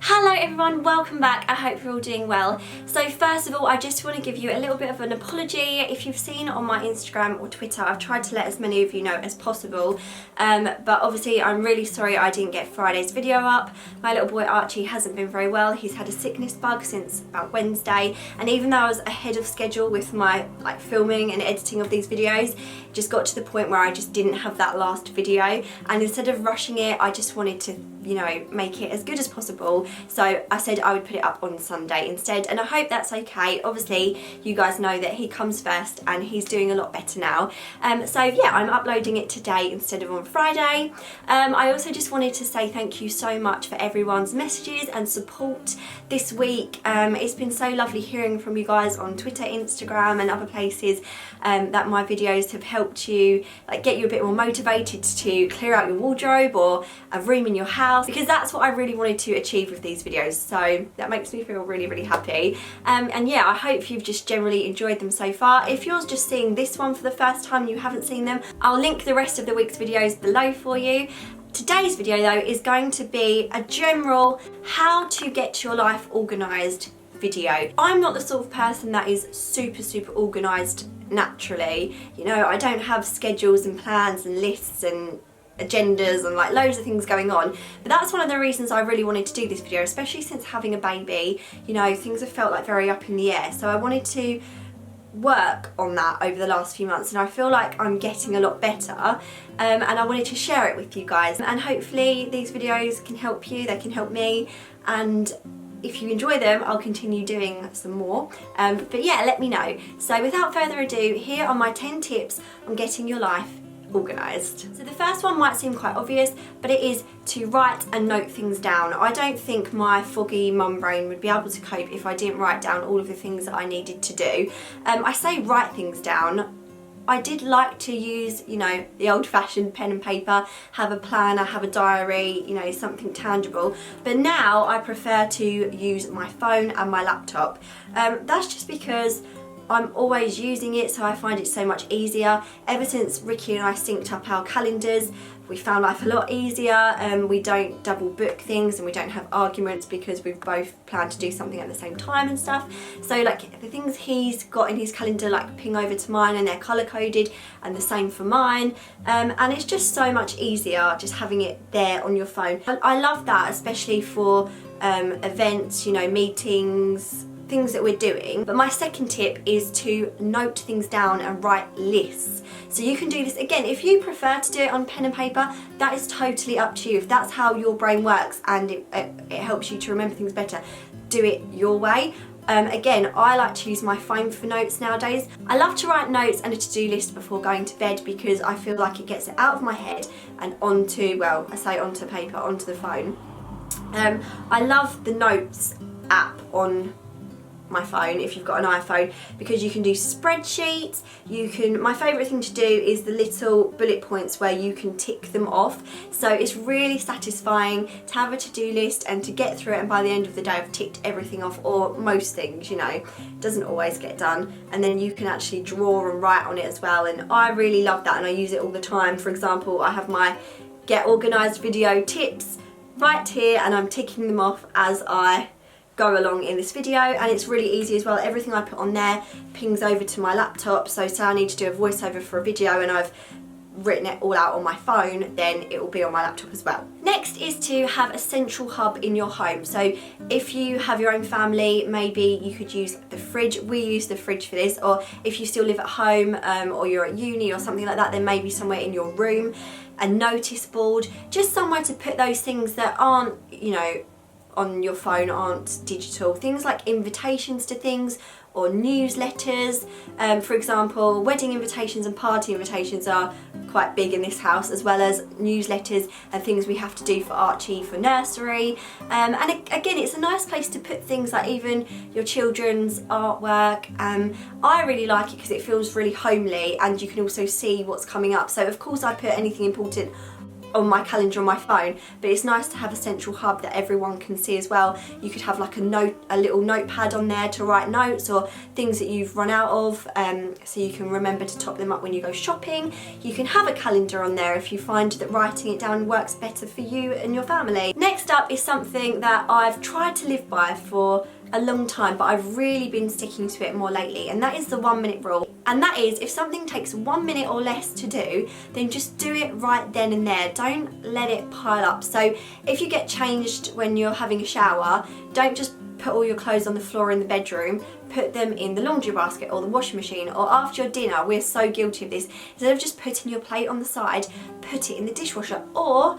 Hello everyone, welcome back. I hope you're all doing well. So first of all, I just want to give you a little bit of an apology. If you've seen on my Instagram or Twitter, I've tried to let as many of you know as possible. But obviously I'm really sorry I didn't get Friday's video up. My little boy Archie hasn't been very well. He's had a sickness bug since about Wednesday. And even though I was ahead of schedule with my filming and editing of these videos, it just got to the point where I just didn't have that last video. And instead of rushing it, I just wanted to, make it as good as possible. So I said I would put it up on Sunday instead, and I hope that's okay. Obviously you guys know that he comes first and he's doing a lot better now. So yeah, I'm uploading it today instead of on Friday. I also just wanted to say thank you so much for everyone's messages and support this week. It's been so lovely hearing from you guys on Twitter, Instagram and other places that my videos have helped you get you a bit more motivated to clear out your wardrobe or a room in your house, because that's what I really wanted to achieve with these videos, so that makes me feel really happy. And yeah, I hope you've just generally enjoyed them so far. If you're just seeing this one for the first time and you haven't seen them, I'll link the rest of the week's videos below for you. Today's video though is going to be a general how to get your life organised video. I'm not the sort of person that is super organised naturally. I don't have schedules and plans and lists and agendas and loads of things going on, but that's one of the reasons I really wanted to do this video, especially since having a baby. Things have felt very up in the air, so I wanted to work on that over the last few months, and I feel like I'm getting a lot better, and I wanted to share it with you guys, and hopefully these videos can help you, they can help me, and if you enjoy them, I'll continue doing some more. But yeah, let me know. So without further ado, here are my 10 tips on getting your life organised. So the first one might seem quite obvious, but it is to write and note things down. I don't think my foggy mum brain would be able to cope if I didn't write down all of the things that I needed to do. I say write things down. I did like to use, the old-fashioned pen and paper, have a planner, have a diary, something tangible. But now I prefer to use my phone and my laptop. That's just because I'm always using it, so I find it so much easier. Ever since Ricky and I synced up our calendars, we found life a lot easier. We don't double book things and we don't have arguments because we've both planned to do something at the same time and stuff. So the things he's got in his calendar ping over to mine, and they're colour coded, and the same for mine. And it's just so much easier just having it there on your phone. I love that, especially for events, meetings, things that we're doing. But my second tip is to note things down and write lists. So you can do this again if you prefer to do it on pen and paper. That is totally up to you. If that's how your brain works and it helps you to remember things better, do it your way. Again, I like to use my phone for notes nowadays. I love to write notes and a to-do list before going to bed because I feel like it gets it out of my head and onto, well, I say onto paper, onto the phone. I love the notes app on my phone if you've got an iPhone, because you can do spreadsheets. My favourite thing to do is the little bullet points where you can tick them off. So it's really satisfying to have a to-do list and to get through it, and by the end of the day I've ticked everything off, or most things. It doesn't always get done, and then you can actually draw and write on it as well, and I really love that and I use it all the time. For example, I have my Get Organised video tips right here and I'm ticking them off as I go along in this video, and it's really easy as well. Everything I put on there pings over to my laptop, so say I need to do a voiceover for a video and I've written it all out on my phone, then it will be on my laptop as well. Next is to have a central hub in your home. So if you have your own family, maybe you could use the fridge. We use the fridge for this, or if you still live at home or you're at uni or something like that, then maybe somewhere in your room, a notice board, just somewhere to put those things that aren't, on your phone, aren't digital. Things like invitations to things or newsletters. For example, wedding invitations and party invitations are quite big in this house, as well as newsletters and things we have to do for Archie for nursery. And again, it's a nice place to put things like even your children's artwork. I really like it because it feels really homely and you can also see what's coming up. So of course I put anything important on my calendar on my phone, but it's nice to have a central hub that everyone can see as well. You could have like a little notepad on there to write notes or things that you've run out of, so you can remember to top them up when you go shopping. You can have a calendar on there if you find that writing it down works better for you and your family. Next up is something that I've tried to live by for a long time, but I've really been sticking to it more lately, and that is the 1 minute rule. And that is, if something takes 1 minute or less to do, then just do it right then and there. Don't let it pile up. So if you get changed when you're having a shower, don't just put all your clothes on the floor in the bedroom. Put them in the laundry basket or the washing machine, or after your dinner. We're so guilty of this. Instead of just putting your plate on the side, put it in the dishwasher. Or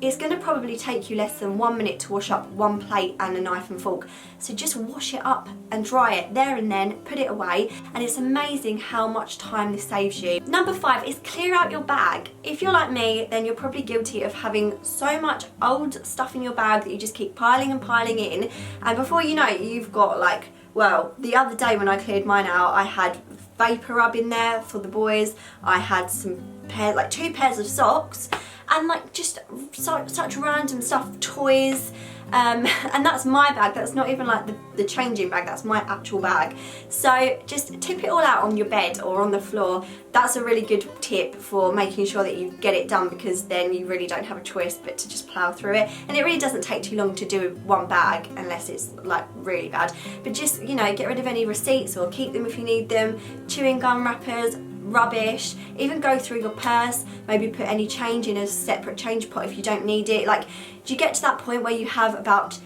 it's going to probably take you less than 1 minute to wash up one plate and a knife and fork. So just wash it up and dry it there and then, put it away, and it's amazing how much time this saves you. Number 5 is clear out your bag. If you're like me, then you're probably guilty of having so much old stuff in your bag that you just keep piling and piling in, and before you know it, you've got like, well, the other day when I cleared mine out, I had vapor rub in there for the boys, I had some like 2 pairs of socks, and like just such random stuff, toys, and that's my bag. That's not even like the changing bag, that's my actual bag. So just tip it all out on your bed or on the floor. That's a really good tip for making sure that you get it done, because then you really don't have a choice but to just plough through it. And it really doesn't take too long to do one bag unless it's like really bad. But just, you know, get rid of any receipts or keep them if you need them, chewing gum wrappers, rubbish, even go through your purse, maybe put any change in a separate change pot if you don't need it. Like, do you get to that point where you have about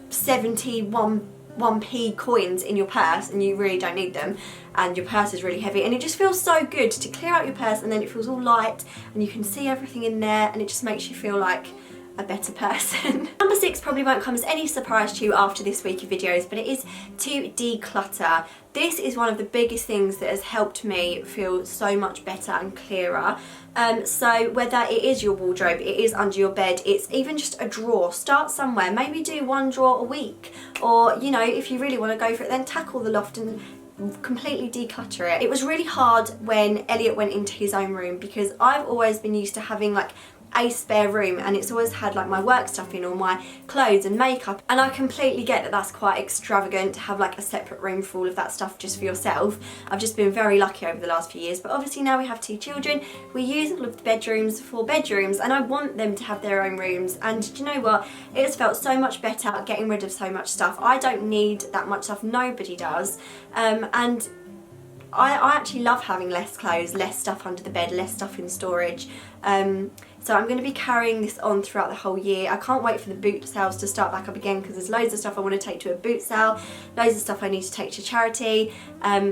71p coins in your purse and you really don't need them, and your purse is really heavy, and it just feels so good to clear out your purse, and then it feels all light and you can see everything in there, and it just makes you feel like a better person. Number 6 probably won't come as any surprise to you after this week of videos, but it is to declutter. This is one of the biggest things that has helped me feel so much better and clearer. So whether it is your wardrobe, it is under your bed, it's even just a drawer, start somewhere. Maybe do 1 drawer a week, or, you know, if you really want to go for it, then tackle the loft and completely declutter it. It was really hard when Elliot went into his own room, because I've always been used to having like a spare room, and it's always had like my work stuff in, or my clothes and makeup, and I completely get that that's quite extravagant to have like a separate room for all of that stuff just for yourself. I've just been very lucky over the last few years, but obviously now we have 2 children, we use all of the bedrooms for bedrooms, and I want them to have their own rooms. And do you know what, it has felt so much better getting rid of so much stuff. I don't need that much stuff, nobody does, and I actually love having less clothes, less stuff under the bed, less stuff in storage. So I'm going to be carrying this on throughout the whole year. I can't wait for the boot sales to start back up again, because there's loads of stuff I want to take to a boot sale, loads of stuff I need to take to charity.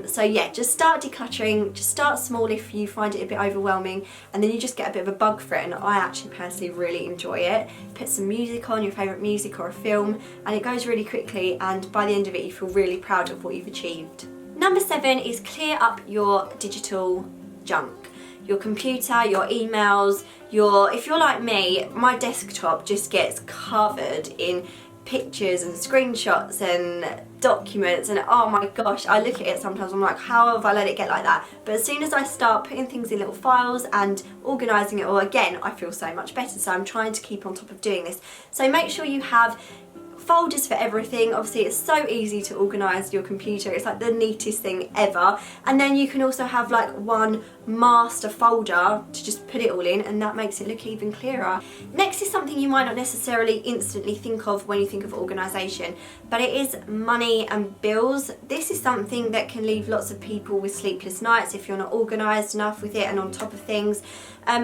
So yeah, just start decluttering, just start small if you find it a bit overwhelming, and then you just get a bit of a bug for it, and I actually personally really enjoy it. Put some music on, your favourite music or a film, and it goes really quickly, and by the end of it you feel really proud of what you've achieved. Number 7 is clear up your digital junk. Your computer, your emails, if you're like me, my desktop just gets covered in pictures and screenshots and documents, and oh my gosh, I look at it sometimes, I'm like, how have I let it get like that? But as soon as I start putting things in little files and organising it all again, I feel so much better. So I'm trying to keep on top of doing this. So make sure you have folders for everything. Obviously it's so easy to organise your computer, it's like the neatest thing ever, and then you can also have like one master folder to just put it all in, and that makes it look even clearer. Next is something you might not necessarily instantly think of when you think of organisation, but it is money and bills. This is something that can leave lots of people with sleepless nights if you're not organised enough with it and on top of things.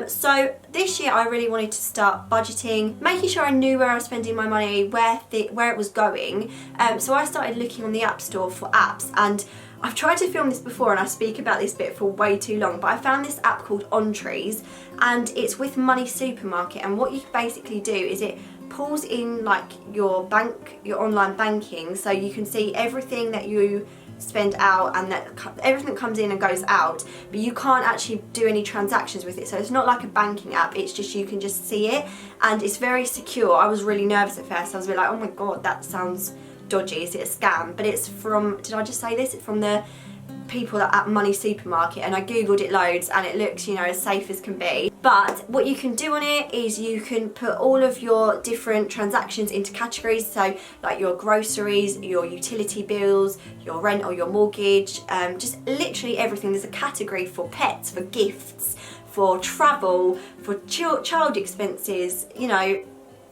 So this year I really wanted to start budgeting, making sure I knew where I was spending my money, where it was going. So I started looking on the App Store for apps, and I've tried to film this before and I speak about this bit for way too long, but I found this app called Organise, and it's with Money Supermarket, and what you basically do is it pulls in like your online banking, so you can see everything that you spend out, and that everything comes in and goes out, but you can't actually do any transactions with it. So it's not like a banking app, it's just you can just see it, and it's very secure. I was really nervous at first. I was a bit like, oh my god, that sounds dodgy, is it a scam? But it's from, did I just say this? It's from the people at Money Supermarket, and I googled it loads and it looks, you know, as safe as can be. But what you can do on it is you can put all of your different transactions into categories, so like your groceries, your utility bills, your rent or your mortgage, just literally everything. There's a category for pets, for gifts, for travel, for child expenses, you know,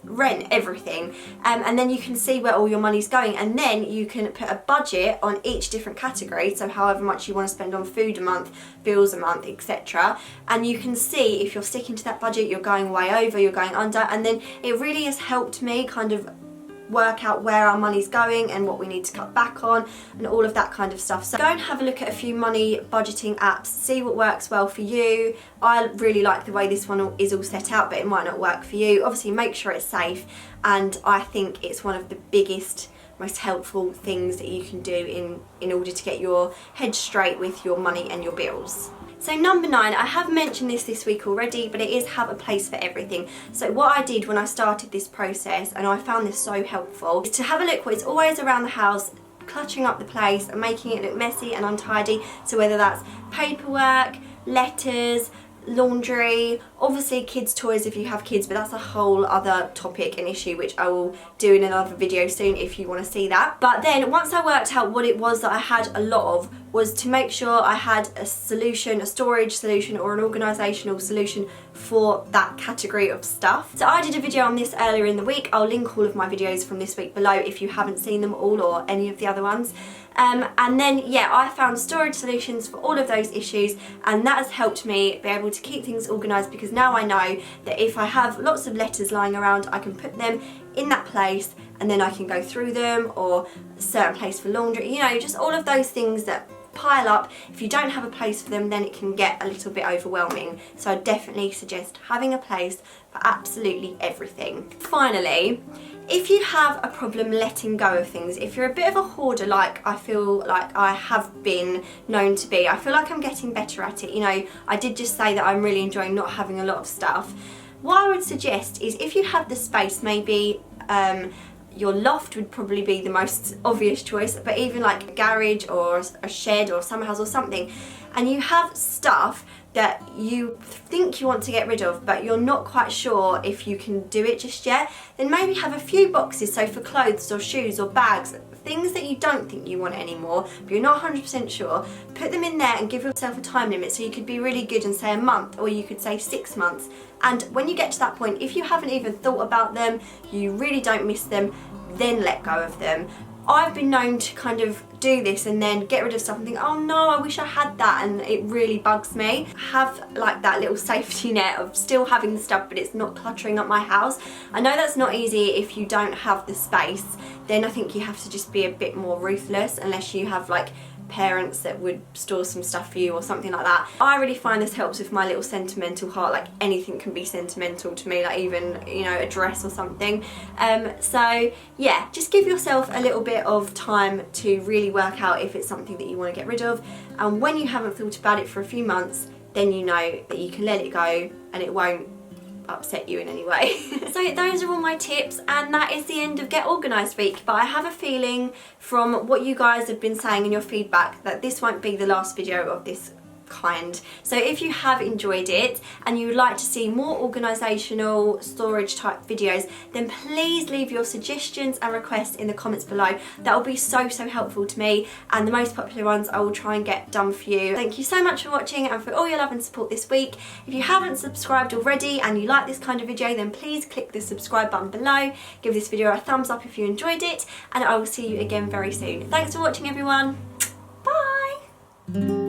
rent, everything, and then you can see where all your money's going, and then you can put a budget on each different category, so however much you want to spend on food a month, bills a month, etc., and you can see if you're sticking to that budget, you're going way over, you're going under. And then it really has helped me kind of work out where our money's going and what we need to cut back on and all of that kind of stuff. So go and have a look at a few money budgeting apps, see what works well for you. I really like the way this one is all set out, but it might not work for you. Obviously make sure it's safe, and I think it's one of the biggest, most helpful things that you can do in order to get your head straight with your money and your bills. So number 9, I have mentioned this week already, but it is have a place for everything. So what I did when I started this process, and I found this so helpful, is to have a look what is always around the house, cluttering up the place and making it look messy and untidy. So whether that's paperwork, letters, laundry, obviously kids' toys if you have kids, but that's a whole other topic and issue which I will do in another video soon if you want to see that. But then once I worked out what it was that I had a lot of, was to make sure I had a solution, a storage solution or an organisational solution for that category of stuff. So I did a video on this earlier in the week. I'll link all of my videos from this week below if you haven't seen them all, or any of the other ones. And then yeah, I found storage solutions for all of those issues, and that has helped me be able to keep things organised, because now I know that if I have lots of letters lying around, I can put them in that place and then I can go through them, or a certain place for laundry, you know, just all of those things that pile up. If you don't have a place for them, then it can get a little bit overwhelming. So I definitely suggest having a place for absolutely everything. Finally, if you have a problem letting go of things, if you're a bit of a hoarder like I feel like I have been known to be, I feel like I'm getting better at it. You know, I did just say that I'm really enjoying not having a lot of stuff. What I would suggest is, if you have the space, maybe your loft would probably be the most obvious choice, but even like a garage or a shed or summer house or something, and you have stuff that you think you want to get rid of but you're not quite sure if you can do it just yet, then maybe have a few boxes, so for clothes or shoes or bags, things that you don't think you want anymore but you're not 100% sure, put them in there and give yourself a time limit. So you could be really good and say a month, or you could say 6 months, and when you get to that point, if you haven't even thought about them, you really don't miss them, then let go of them. I've been known to kind of do this and then get rid of stuff and think, oh no, I wish I had that, and it really bugs me. Have like that little safety net of still having the stuff but it's not cluttering up my house. I know that's not easy if you don't have the space, then I think you have to just be a bit more ruthless, unless you have like parents that would store some stuff for you or something like that. I really find this helps with my little sentimental heart. Like anything can be sentimental to me, like even, you know, a dress or something. So yeah, just give yourself a little bit of time to really work out if it's something that you want to get rid of, and when you haven't thought about it for a few months, then you know that you can let it go and it won't upset you in any way. So those are all my tips, and that is the end of Get Organised Week. But I have a feeling from what you guys have been saying in your feedback that this won't be the last video of this kind. So if you have enjoyed it and you would like to see more organisational storage type videos, then please leave your suggestions and requests in the comments below. That will be so helpful to me, and the most popular ones I will try and get done for you. Thank you so much for watching and for all your love and support this week. If you haven't subscribed already and you like this kind of video, then please click the subscribe button below. Give this video a thumbs up if you enjoyed it, and I will see you again very soon. Thanks for watching everyone. Bye!